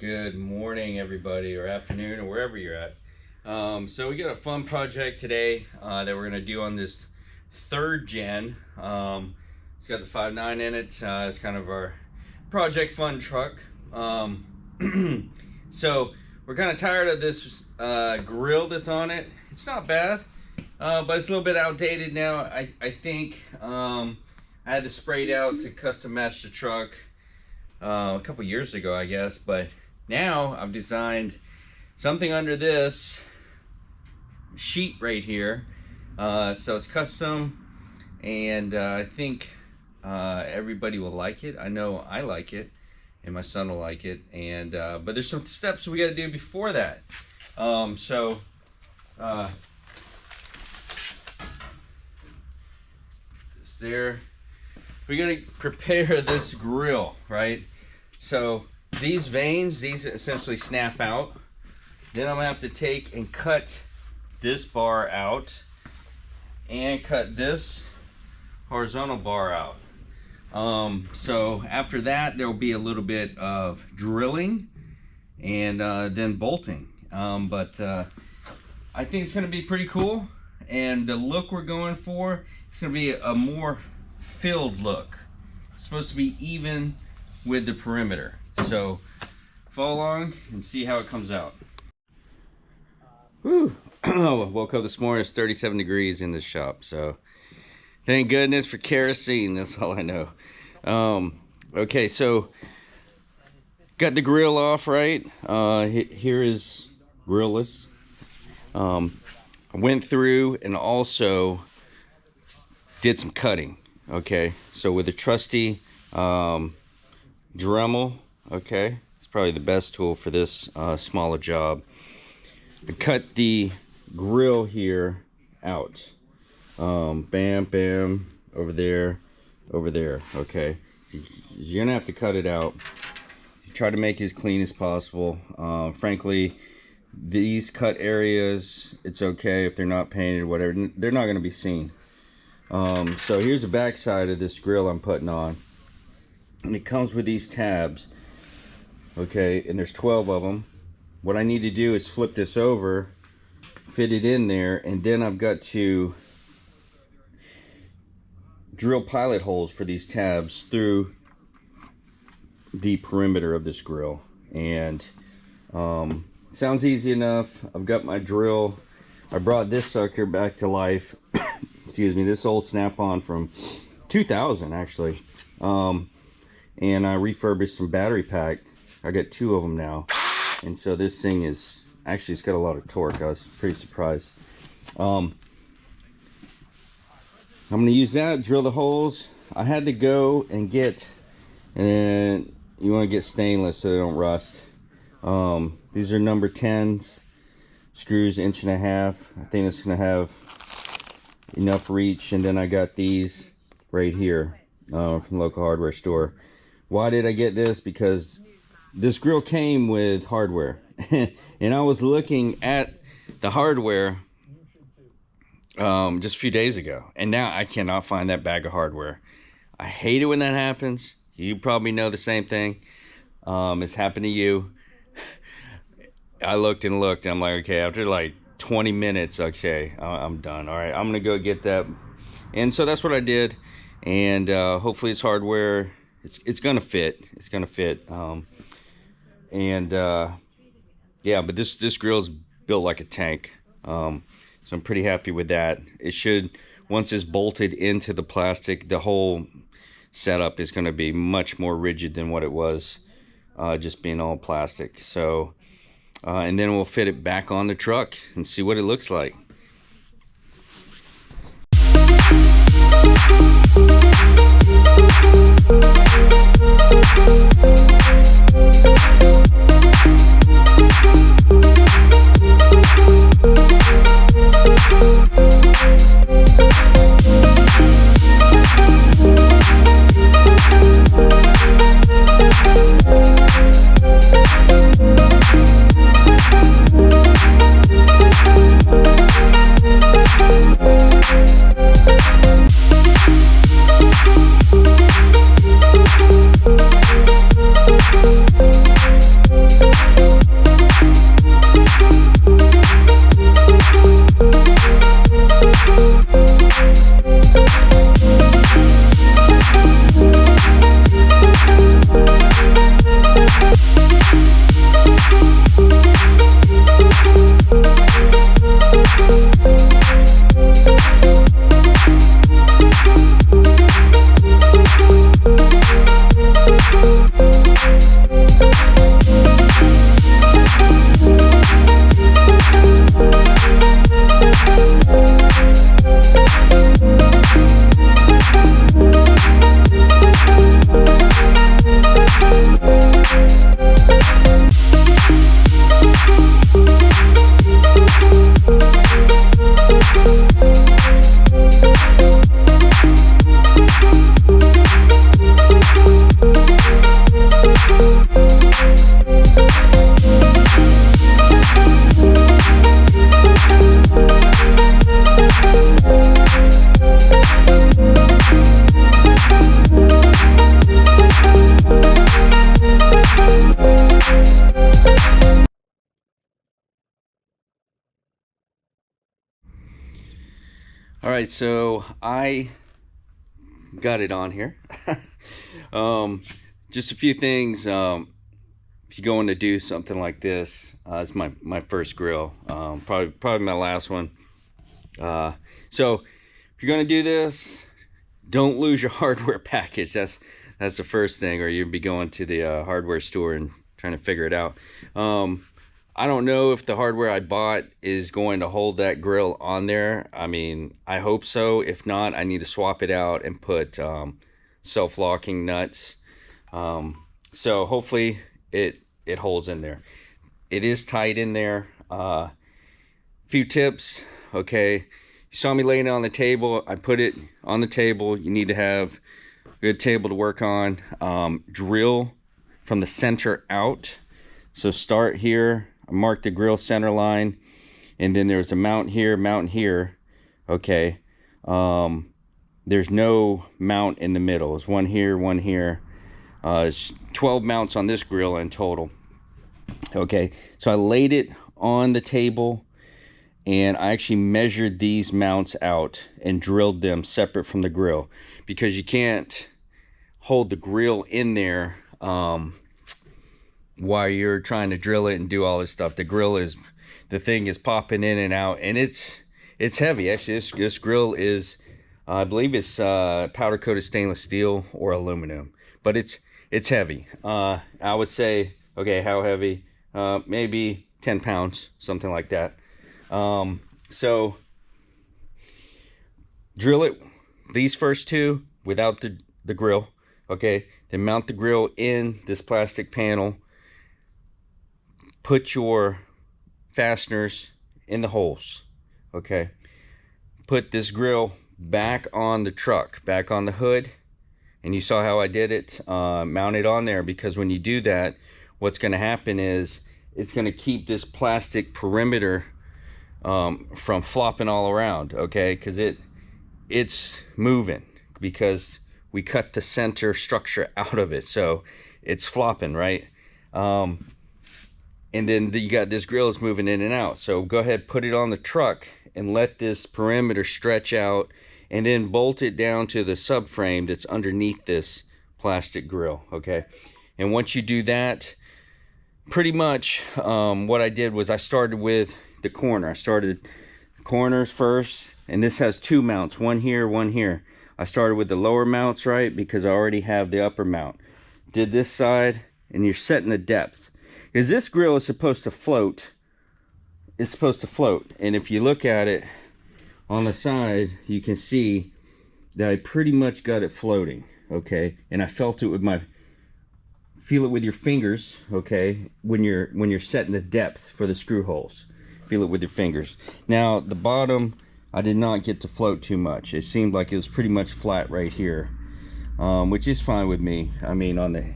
Good morning, everybody, or afternoon, or wherever you're at. So we got a fun project today that we're going to do on this third gen. It's got the 5.9 in it. It's kind of our project fun truck. So we're kind of tired of this grill that's on it. It's not bad, but it's a little bit outdated now. I think I had this sprayed out to custom match the truck a couple years ago, I guess, but now I've designed something under this sheet right here. So it's custom, and I think everybody will like it. I know I like it, and my son will like it. And but there's some steps we got to do before that. There, we got to prepare this grill, right? So these veins, these essentially snap out. Then I'm gonna have to take and cut this bar out and cut this horizontal bar out. So after that, there'll be a little bit of drilling and then bolting. But I think it's gonna be pretty cool. And the look we're going for, it's gonna be a more filled look. It's supposed to be even with the perimeter. So follow along and see how it comes out. Woo! Woke up this morning, it's 37 degrees in this shop, so thank goodness for kerosene. That's all I know. Okay, so got the grill off, right? Here is grillless. I went through and also did some cutting. Okay, so with a trusty Dremel, okay, it's probably the best tool for this smaller job. I cut the grill here out. Bam, bam, over there, okay. You're gonna have to cut it out. Try to make it as clean as possible. Frankly, these cut areas, it's okay if they're not painted, whatever, they're not gonna be seen. So here's the back side of this grill I'm putting on, and it comes with these tabs, okay, and there's 12 of them. What I need to do is flip this over, fit it in there, and then I've got to drill pilot holes for these tabs through the perimeter of this grill. And sounds easy enough. I've got my drill. I brought this sucker back to life. Excuse me, this old Snap-on from 2000 actually, and I refurbished some battery pack. I got 2 of them now, and so this thing is actually, it's got a lot of torque. I was pretty surprised. I'm gonna use that, drill the holes. I had to go and get, and you want to get stainless so they don't rust. These are number 10s screws, 1.5 inches. I think it's gonna have enough reach. And then I got these right here from the local hardware store. Why did I get this? Because this grill came with hardware and I was looking at the hardware just a few days ago, and now I cannot find that bag of hardware. I hate it when that happens. You probably know the same thing. It's happened to you. I looked and looked, and I'm like, okay, after like 20 minutes, okay, I'm done. All right, I'm gonna go get that. And so that's what I did, and hopefully it's hardware. It's gonna fit. It's gonna fit. Yeah, but this grill's built like a tank, so I'm pretty happy with that. It should, once it's bolted into the plastic, the whole setup is going to be much more rigid than what it was just being all plastic. So and then we'll fit it back on the truck and see what it looks like. All right, so I got it on here. Just a few things. If you're going to do something like this, it's my first grill, probably my last one. So if you're going to do this, don't lose your hardware package. That's the first thing, or you'll be going to the hardware store and trying to figure it out. I don't know if the hardware I bought is going to hold that grill on there. I mean, I hope so. If not, I need to swap it out and put self-locking nuts. So hopefully it holds in there. It is tight in there. Few tips. Okay, you saw me laying it on the table. I put it on the table. You need to have a good table to work on. Drill from the center out. So start here. Mark the grill center line, and then there's a mount here. Okay, there's no mount in the middle. It's one here. It's 12 mounts on this grill in total. Okay, so I laid it on the table, and I actually measured these mounts out and drilled them separate from the grill, because you can't hold the grill in there while you're trying to drill it and do all this stuff. The thing is popping in and out, and it's heavy. Actually, this grill is, I believe it's powder coated stainless steel or aluminum, but it's heavy. I would say, okay, how heavy? Maybe 10 pounds, something like that. So drill it, these first two, without the grill. Okay, then mount the grill in this plastic panel. Put your fasteners in the holes. Okay, put this grill back on the truck, back on the hood, and you saw how I did it. Mount it on there, because when you do that, what's going to happen is it's going to keep this plastic perimeter from flopping all around. Okay, because it's moving, because we cut the center structure out of it, so it's flopping, right? And then you got this grill is moving in and out. So go ahead, put it on the truck and let this perimeter stretch out, and then bolt it down to the subframe that's underneath this plastic grill. Okay, and once you do that, pretty much what I did was I started with the corner. I started corners first, and this has two mounts, one here, one here. I started with the lower mounts, right, because I already have the upper mount. Did this side, and you're setting the depth, because this grill is supposed to float. It's supposed to float, and if you look at it on the side, you can see that I pretty much got it floating. Okay, and I felt it with my, feel it with your fingers. Okay, when you're setting the depth for the screw holes, feel it with your fingers. Now the bottom, I did not get to float too much. It seemed like it was pretty much flat right here, which is fine with me. I mean, on the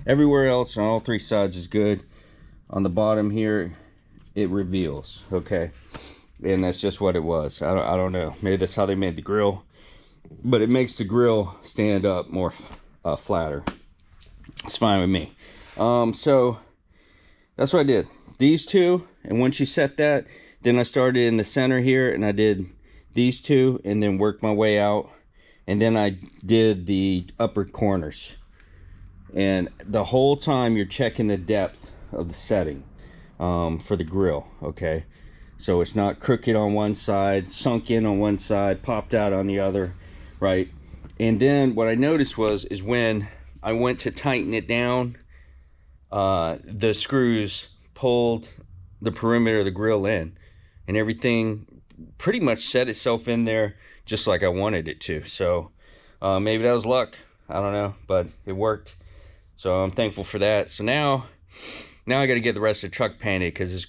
everywhere else on all three sides is good. On the bottom here, it reveals. Okay, and that's just what it was. I don't know. Maybe that's how they made the grill, but it makes the grill stand up more flatter. It's fine with me. So that's what I did. These two, and once you set that, then I started in the center here, and I did these two, and then worked my way out, and then I did the upper corners. And the whole time you're checking the depth of the setting for the grill. Okay, so it's not crooked on one side, sunk in on one side, popped out on the other, right? And then what I noticed is when I went to tighten it down, the screws pulled the perimeter of the grill in, and everything pretty much set itself in there just like I wanted it to. So maybe that was luck, I don't know, but it worked, so I'm thankful for that. So now I got to get the rest of the truck painted, because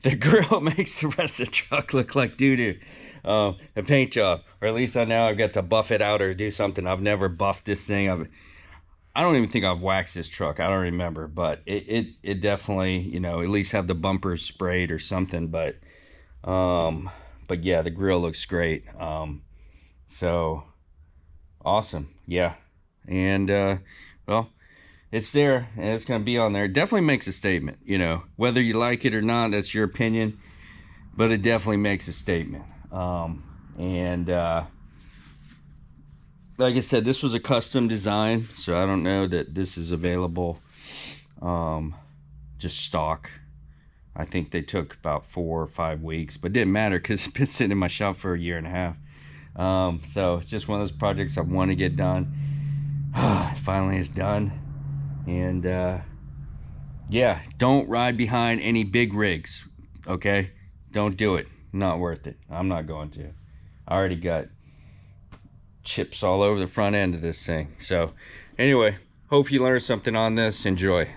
the grill makes the rest of the truck look like doo-doo. The paint job, or at least now I've got to buff it out or do something. I've never buffed this thing. I don't even think I've waxed this truck. I don't remember, but it definitely, you know, at least have the bumpers sprayed or something. But yeah, the grill looks great. So awesome, yeah. And well, it's there, and it's gonna be on there. It definitely makes a statement, you know, whether you like it or not, that's your opinion, but it definitely makes a statement. And like I said, this was a custom design, so I don't know that this is available just stock. I think they took about 4 or 5 weeks, but it didn't matter because it's been sitting in my shop for a year and a half. So it's just one of those projects I want to get done. Finally it's done. And yeah, don't ride behind any big rigs, okay? Don't do it. Not worth it. I'm not going to. I already got chips all over the front end of this thing. So anyway, hope you learned something on this. Enjoy.